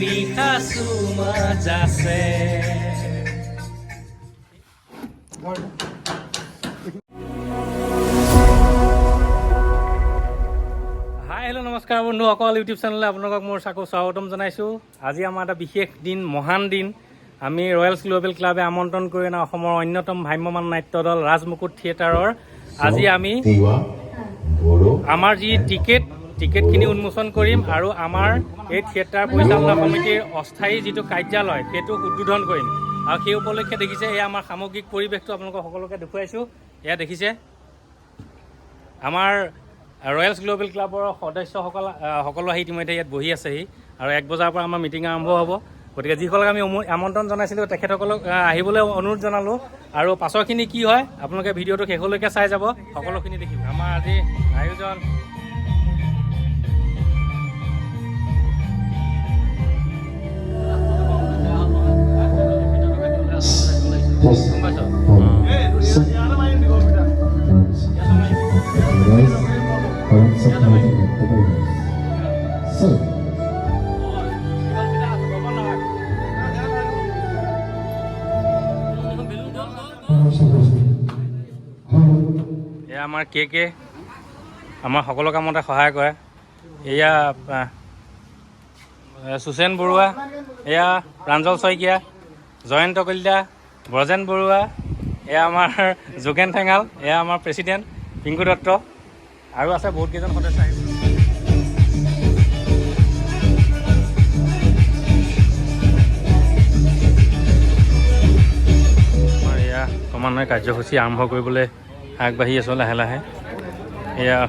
पिठासु मजासे হেল্ল' নমস্কাৰ বন্ধুসকল, ইউটিউব চেনেললৈ আপোনালোকক মোৰ চাকো স্বাগতম জনাইছোঁ। আজি আমাৰ এটা বিশেষ দিন, মহান দিন। আমি ৰয়েলছ গ্ল'বেল ক্লাবে আমন্ত্ৰণ কৰি অনা অসমৰ অন্যতম ভ্ৰাম্যমান নাট্য দল ৰাজমুকুট থিয়েটাৰৰ আজি আমি আমাৰ যি টিকেটখিনি উন্মোচন কৰিম আৰু আমাৰ এই থিয়েটাৰ পৰিচালনা সমিতিৰ অস্থায়ী যিটো কাৰ্যালয় সেইটো উদ্বোধন কৰিম। আৰু সেই উপলক্ষে দেখিছে এয়া আমাৰ সামগ্ৰিক পৰিৱেশটো আপোনালোকক সকলোকে দেখুৱাইছোঁ। এয়া দেখিছে আমাৰ ৰয়েলছ গ্ল'বেল ক্লাবৰ সকলো আহি ইতিমধ্যে ইয়াত বহি আছেহি আৰু 1 বজাৰ পৰা আমাৰ মিটিং আৰম্ভ হ'ব। গতিকে যিসকলক আমি আমন্ত্ৰণ জনাইছিলোঁ তেখেতসকলক আহিবলৈ অনুৰোধ জনালোঁ। আৰু পাছৰখিনি কি হয় আপোনালোকে ভিডিঅ'টো শেষলৈকে চাই যাব, সকলোখিনি দেখিব। আমাৰ আজি আয়োজন এয়া আমাৰ কে আমাৰ সকলো কামতে সহায় কৰে। এয়া সুচেন বৰুৱা, এয়া প্ৰাঞ্জল শইকীয়া, জয়ন্ত কলিতা, ব্ৰজেন বৰুৱা, এয়া আমাৰ যোগেন ঠেঙাল, এয়া আমাৰ প্ৰেচিডেণ্ট পিংকু দত্ত আৰু আছে বহুত কেইজন সদস্য আহিব। আমাৰ এয়া ক্ৰমান্বয়ে কাৰ্যসূচী আৰম্ভ কৰিবলৈ আগবাঢ়ি আছোঁ লাহে লাহে। এয়া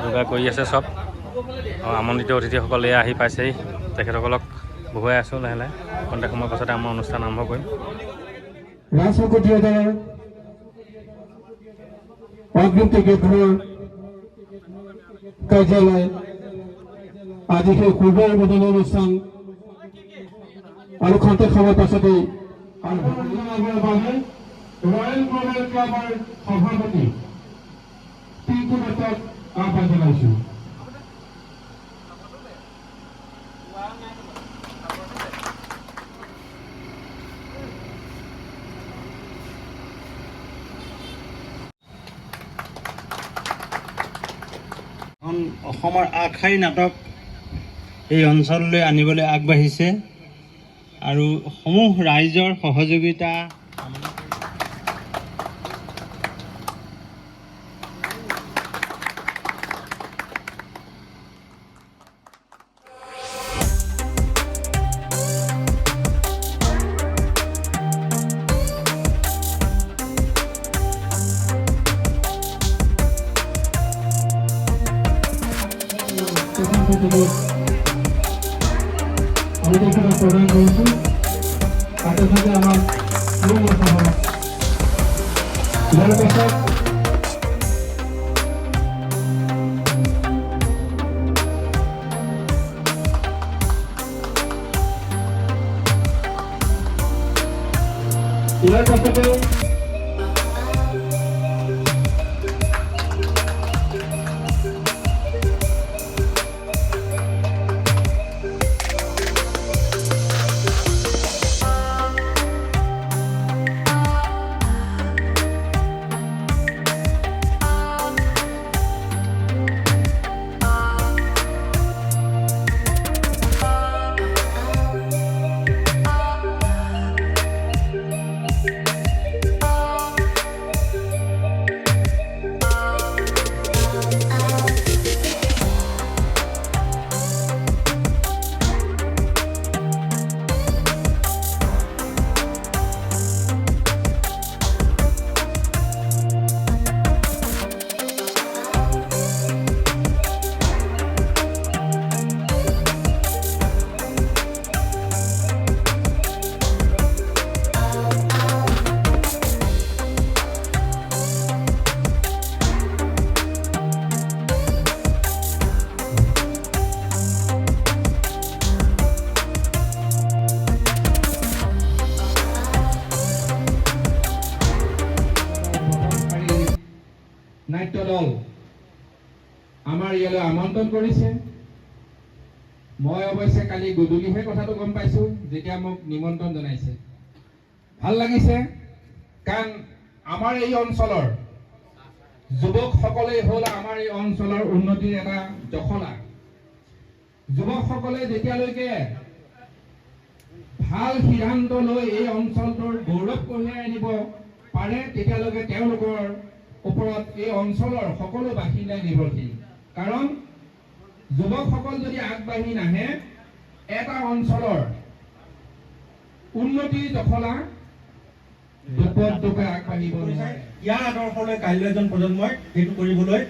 যোগাৰ কৰি আছে চব, আৰু আমন্ত্ৰিত অতিথিসকল এয়া আহি পাইছেহি। তেখেতসকলক বহুৱাই আছোঁ লাহে লাহে। খন্তেক সময়ৰ পাছতে আমাৰ অনুষ্ঠান আৰম্ভ কৰিম। ৰাজমুকুট থিয়েটাৰৰ অগ্ৰিম টিকেটৰ কাৰ্যালয় আজি সেই পূৰ্বৰ উদ্বোধনী অনুষ্ঠান আৰু খন্তেক সময় পাছতেই ৰয়েল গ্ল'বেল ক্লাবৰ সভাপতি পিংকু দত্তক আহ্বান জনাইছোঁ। অসমৰ আগশাৰী নাটক এই অঞ্চললৈ আনিবলৈ আগবাঢ়িছে আৰু সমূহ ৰাইজৰ সহযোগিতা প্ৰদান কৰিছোঁ। তাতে থাকে আমাৰ ইয়াৰ পাছত নাট্য দল আমাৰ ইয়ালৈ আমন্ত্ৰণ কৰিছে। মই অৱশ্যে কালি গধূলিহে কথাটো গম পাইছোঁ, যেতিয়া মোক নিমন্ত্ৰণ জনাইছে। ভাল লাগিছে, কাৰণ আমাৰ এই অঞ্চলৰ যুৱকসকলেই হ'ল আমাৰ এই অঞ্চলৰ উন্নতিৰ এটা জখলা। যুৱকসকলে যেতিয়ালৈকে ভাল সিদ্ধান্ত লৈ এই অঞ্চলটোৰ গৌৰৱ কঢ়িয়াই আনিব পাৰে, তেতিয়ালৈকে তেওঁলোকৰ ওপৰত এই অঞ্চলৰ সকলো বাসিন্দাই নিৰ্ভৰশীল। কাৰণ যুৱকসকল যদি আগবাঢ়ি নাহে, এটা অঞ্চলৰ উন্নতিৰ জখলা দুপে আগবাঢ়িব নোৱাৰে। ইয়াৰ আদৰ্শলৈ কাইলৈ এজন প্ৰজন্মই সেইটো কৰিবলৈ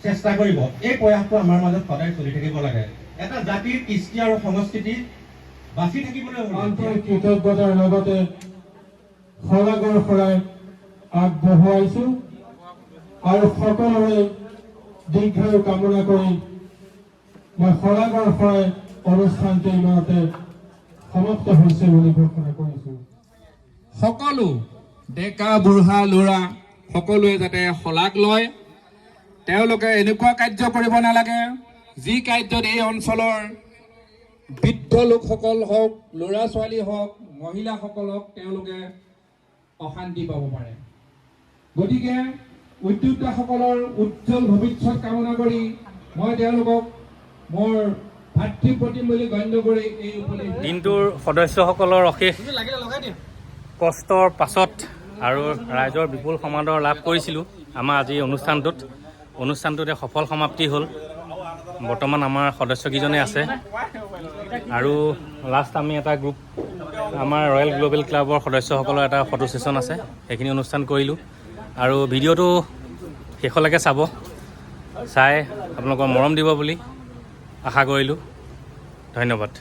চেষ্টা কৰিব। এই প্ৰয়াসটো আমাৰ মাজত সদায় চলি থাকিব লাগে। এটা জাতিৰ কৃষ্টি আৰু সংস্কৃতি বাচি থাকিবলৈ আন্তৰিক কৃতজ্ঞতাৰ লগতে শলাগৰ শৰাই আগবঢ়াইছোঁ আৰু সকলোৰে দীৰ্ঘায়ু কামনা কৰি মই শলাগৰ শৰাই অনুষ্ঠানটো ইমানতে সমাপ্ত হৈছে বুলি ঘোষণা কৰিছোঁ। সকলো ডেকা বুঢ়া ল'ৰা সকলোৱে যাতে শলাগ লয়। তেওঁলোকে এনেকুৱা কাৰ্য কৰিব নালাগে যি কাৰ্যত এই অঞ্চলৰ বৃদ্ধ লোকসকল হওক, ল'ৰা ছোৱালী হওক, মহিলাসকলক তেওঁলোকে অশান্তি পাব পাৰে। গতিকে উদ্যোক্তাসকলৰ উজ্জ্বল ভৱিষ্যত কামনা কৰি মই তেওঁলোকক মোৰ ভাতৃ প্ৰতিম বুলি গণ্য কৰি এই উপদেশ দিনটোৰ সদস্যসকলৰ অশেষ কষ্টৰ পাছত আৰু ৰাইজৰ বিপুল সমাদৰ লাভ কৰিছিলোঁ আমাৰ আজিৰ অনুষ্ঠানটোতে সফল সমাপ্তি হ'ল। বৰ্তমান আমাৰ সদস্যকেইজনে আছে আৰু লাষ্ট আমি এটা গ্ৰুপ আমাৰ ৰয়েল গ্ল'বেল ক্লাবৰ সদস্যসকলৰ এটা ফটো ছেশ্যন আছে, সেইখিনি অনুষ্ঠান কৰিলোঁ। আৰু ভিডিঅ'টো শেষলৈকে চাই আপোনালোকৰ মৰম দিব বুলি আশা কৰিলোঁ। ধন্যবাদ।